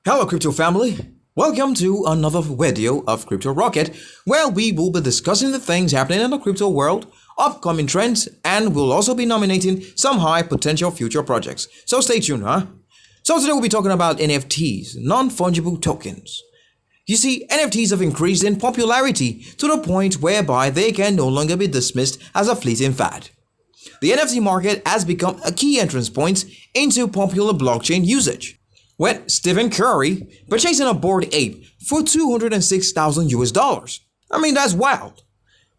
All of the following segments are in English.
Hello crypto family, welcome to another video of Crypto Rocket, where we will be discussing the things happening in the crypto world, upcoming trends, and we'll also be nominating some high potential future projects. So stay tuned, So today we'll be talking about NFTs, non-fungible tokens. You see, NFTs have increased in popularity to the point whereby they can no longer be dismissed as a fleeting fad. The NFT market has become a key entrance point into popular blockchain usage, with Stephen Curry purchasing a Bored Ape for $206,000. I mean, that's wild.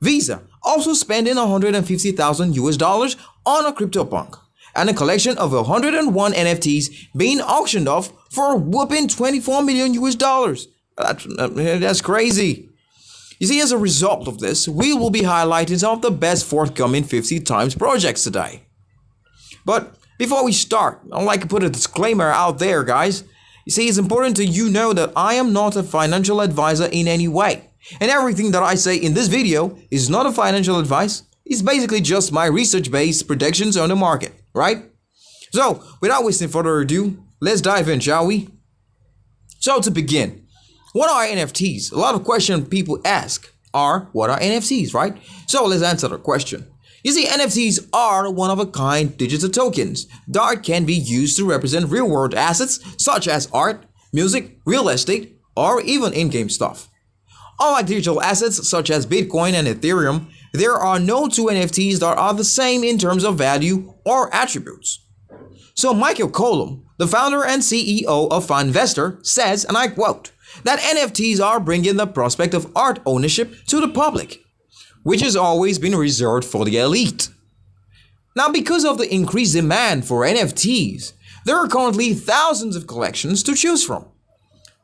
Visa also spending $150,000 on a CryptoPunk, and a collection of 101 NFTs being auctioned off for a whopping $24 million. That's crazy. You see, as a result of this, we will be highlighting some of the best forthcoming 50 times projects today. But before we start, I'd like to put a disclaimer out there, guys. You see, it's important to you know that I am not a financial advisor in any way. And everything that I say in this video is not a financial advice. It's basically just my research-based predictions on the market, right? So, without wasting further ado, let's dive in, shall we? So, to begin, what are NFTs? A lot of questions people ask are, what are NFTs, right? So, let's answer the question. You see, NFTs are one-of-a-kind digital tokens that can be used to represent real-world assets such as art, music, real estate, or even in-game stuff. Unlike digital assets such as Bitcoin and Ethereum, there are no two NFTs that are the same in terms of value or attributes. So Michael Colum, the founder and CEO of Finvestor, says, and I quote, that NFTs are bringing the prospect of art ownership to the public, which has always been reserved for the elite. Now, because of the increased demand for NFTs, there are currently thousands of collections to choose from.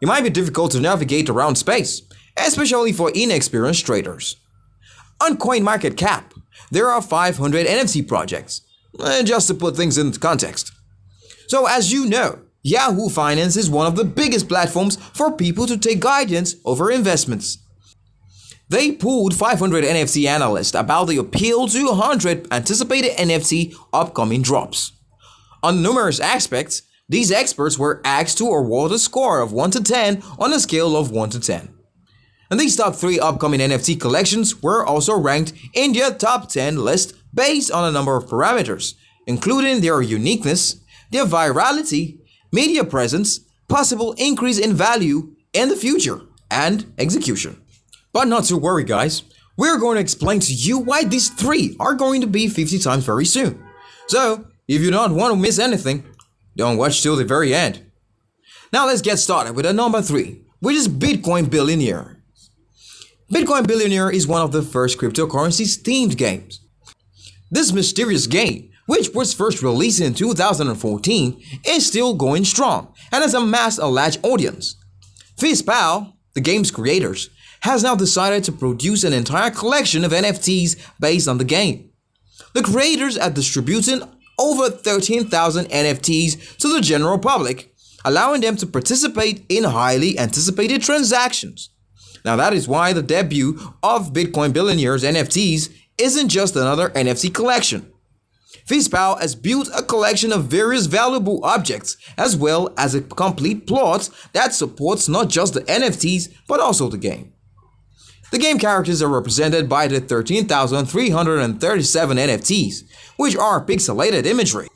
It might be difficult to navigate around space, especially for inexperienced traders. On CoinMarketCap, there are 500 NFT projects, just to put things into context. So as you know, Yahoo Finance is one of the biggest platforms for people to take guidance over investments. They pooled 500 NFT analysts about the appeal to 100 anticipated NFT upcoming drops. On numerous aspects, these experts were asked to award a score of 1 to 10 on a scale of 1 to 10. And these top 3 upcoming NFT collections were also ranked in their top 10 list based on a number of parameters, including their uniqueness, their virality, media presence, possible increase in value in the future, and execution. But not to worry, guys, we're going to explain to you why these 3 are going to be 50 times very soon. So, if you don't want to miss anything, don't watch till the very end. Now let's get started with the number 3, which is Bitcoin Billionaire. Bitcoin Billionaire is one of the first cryptocurrencies themed games. This mysterious game, which was first released in 2014, is still going strong and has amassed a large audience. FizzPal, the game's creators, has now decided to produce an entire collection of NFTs based on the game. The creators are distributing over 13,000 NFTs to the general public, allowing them to participate in highly anticipated transactions. Now that is why the debut of Bitcoin Billionaire's NFTs isn't just another NFT collection. FizzPal has built a collection of various valuable objects as well as a complete plot that supports not just the NFTs but also the game. The game characters are represented by the 13,337 NFTs, which are pixelated imagery.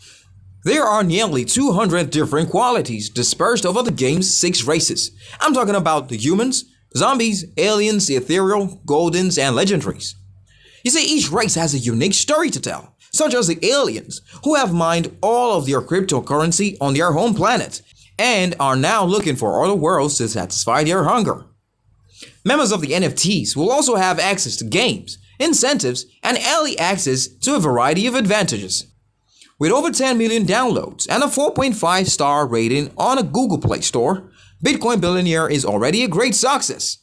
There are nearly 200 different qualities dispersed over the game's 6 races. I'm talking about the humans, zombies, aliens, ethereal, goldens, and legendaries. You see, each race has a unique story to tell, such as the aliens, who have mined all of their cryptocurrency on their home planet and are now looking for other worlds to satisfy their hunger. Members of the NFTs will also have access to games, incentives, and early access to a variety of advantages. With over 10 million downloads and a 4.5-star rating on a Google Play Store, Bitcoin Billionaire is already a great success.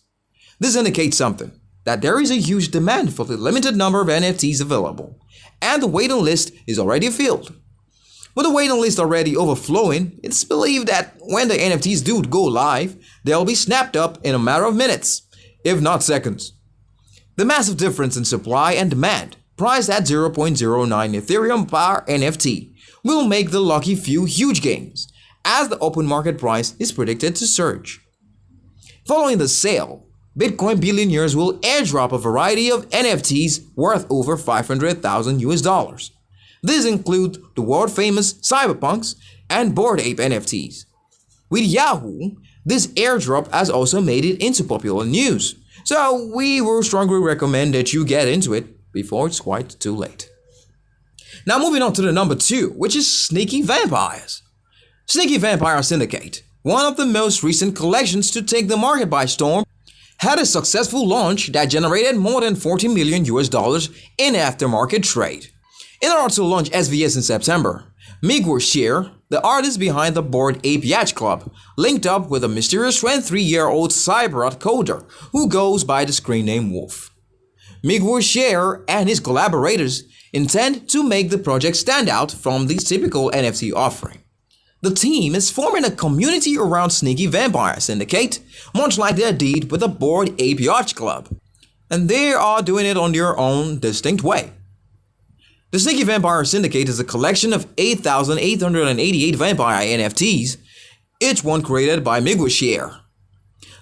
This indicates something, that there is a huge demand for the limited number of NFTs available, and the waiting list is already filled. With the waiting list already overflowing, it's believed that when the NFTs do go live, they'll be snapped up in a matter of minutes, if not seconds. The massive difference in supply and demand, priced at 0.09 Ethereum per NFT, will make the lucky few huge gains, as the open market price is predicted to surge. Following the sale, Bitcoin billionaires will airdrop a variety of NFTs worth over 500,000 US dollars. These include the world famous CryptoPunks and Bored Ape NFTs. With Yahoo, this airdrop has also made it into popular news, so we will strongly recommend that you get into it before it's quite too late. Now moving on to the number 2, which is Sneaky Vampires. Sneaky Vampire Syndicate, one of the most recent collections to take the market by storm, had a successful launch that generated more than 40 million US dollars in aftermarket trade. In order to launch SVS in September, Miguel Shear, the artist behind the Bored Ape Yacht Club, linked up with a mysterious 23-year-old cyber coder who goes by the screen name Wolf. Miguel Shear and his collaborators intend to make the project stand out from the typical NFT offering. The team is forming a community around Sneaky Vampire Syndicate, much like they did with the Bored Ape Yacht Club, and they are doing it on their own distinct way. The Sneaky Vampire Syndicate is a collection of 8,888 vampire NFTs, each one created by Miguel Shear.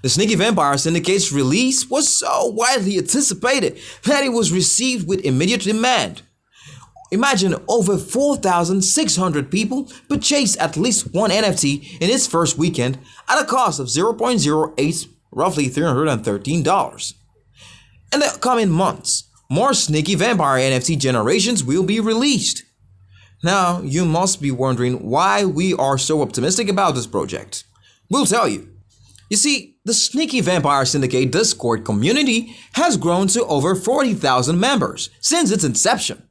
The Sneaky Vampire Syndicate's release was so widely anticipated that it was received with immediate demand. Imagine over 4,600 people purchased at least one NFT in its first weekend at a cost of 0.08, roughly $313. In the coming months, more Sneaky Vampire NFT generations will be released. Now, you must be wondering why we are so optimistic about this project. We'll tell you. You see, the Sneaky Vampire Syndicate Discord community has grown to over 40,000 members since its inception.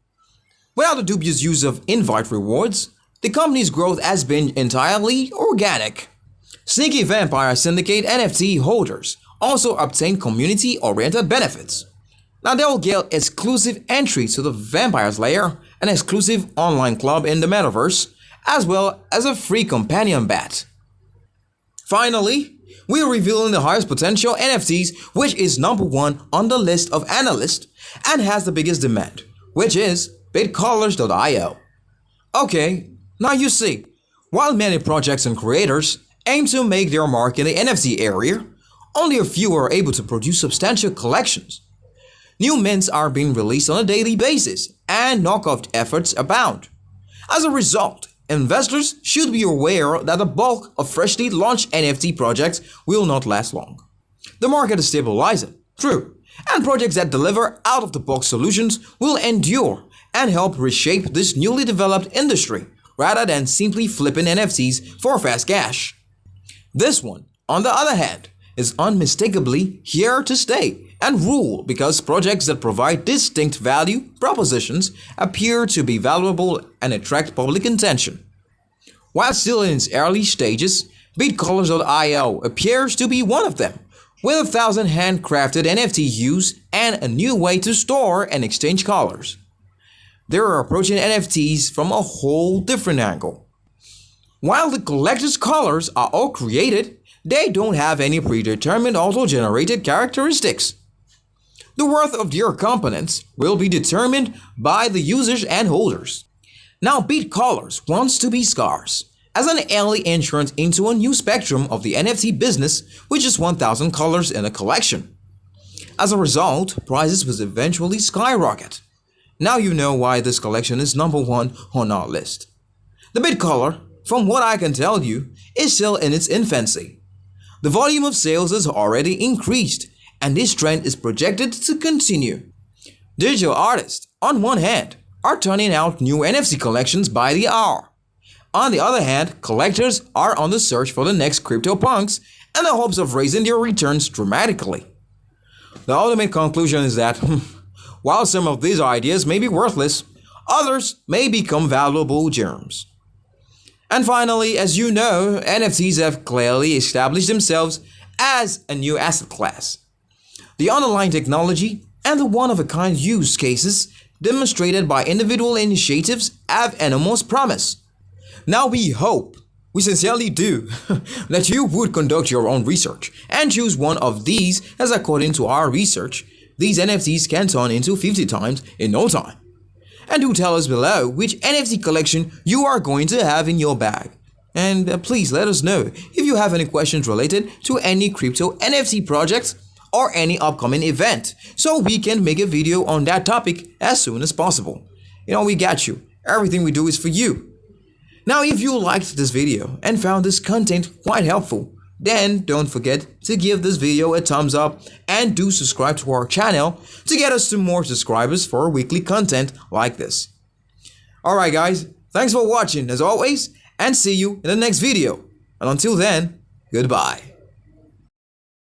Without the dubious use of invite rewards, the company's growth has been entirely organic. Sneaky Vampire Syndicate NFT holders also obtain community-oriented benefits. Now they will get exclusive entry to the Vampire's Lair, an exclusive online club in the metaverse, as well as a free companion bat. Finally, we are revealing the highest potential NFTs, which is number 1 on the list of analysts and has the biggest demand, which is bitcolors.io. Okay, now you see, while many projects and creators aim to make their mark in the NFT area, only a few are able to produce substantial collections. New mints are being released on a daily basis, and knockoff efforts abound. As a result, investors should be aware that the bulk of freshly launched NFT projects will not last long. The market is stabilizing, true, and projects that deliver out-of-the-box solutions will endure and help reshape this newly developed industry, rather than simply flipping NFTs for fast cash. This one, on the other hand, is unmistakably here to stay and rule because projects that provide distinct value propositions appear to be valuable and attract public attention. While still in its early stages, bitcolors.io appears to be one of them, with 1,000 handcrafted NFT use and a new way to store and exchange colors. They are approaching NFTs from a whole different angle. While the collector's colors are all created, they don't have any predetermined auto-generated characteristics. The worth of their components will be determined by the users and holders. Now BitColors wants to be scarce as an early entrant into a new spectrum of the NFT business with just 1,000 colors in a collection. As a result, prices will eventually skyrocket. Now you know why this collection is number 1 on our list. The BitColor, from what I can tell you, is still in its infancy. The volume of sales has already increased, and this trend is projected to continue. Digital artists, on one hand, are turning out new NFT collections by the hour. On the other hand, collectors are on the search for the next CryptoPunks in the hopes of raising their returns dramatically. The ultimate conclusion is that, while some of these ideas may be worthless, others may become valuable gems. And finally, as you know, NFTs have clearly established themselves as a new asset class. The underlying technology and the one-of-a-kind use cases demonstrated by individual initiatives have enormous promise. Now we sincerely do, that you would conduct your own research and choose one of these, as according to our research, these NFTs can turn into 50 times in no time. And do tell us below which NFT collection you are going to have in your bag. And please let us know if you have any questions related to any crypto NFT projects or any upcoming event, so we can make a video on that topic as soon as possible. We got you. Everything we do is for you. Now, if you liked this video and found this content quite helpful, then don't forget to give this video a thumbs up and do subscribe to our channel to get us to more subscribers for weekly content like this. Alright guys, thanks for watching as always, and see you in the next video. And until then, goodbye.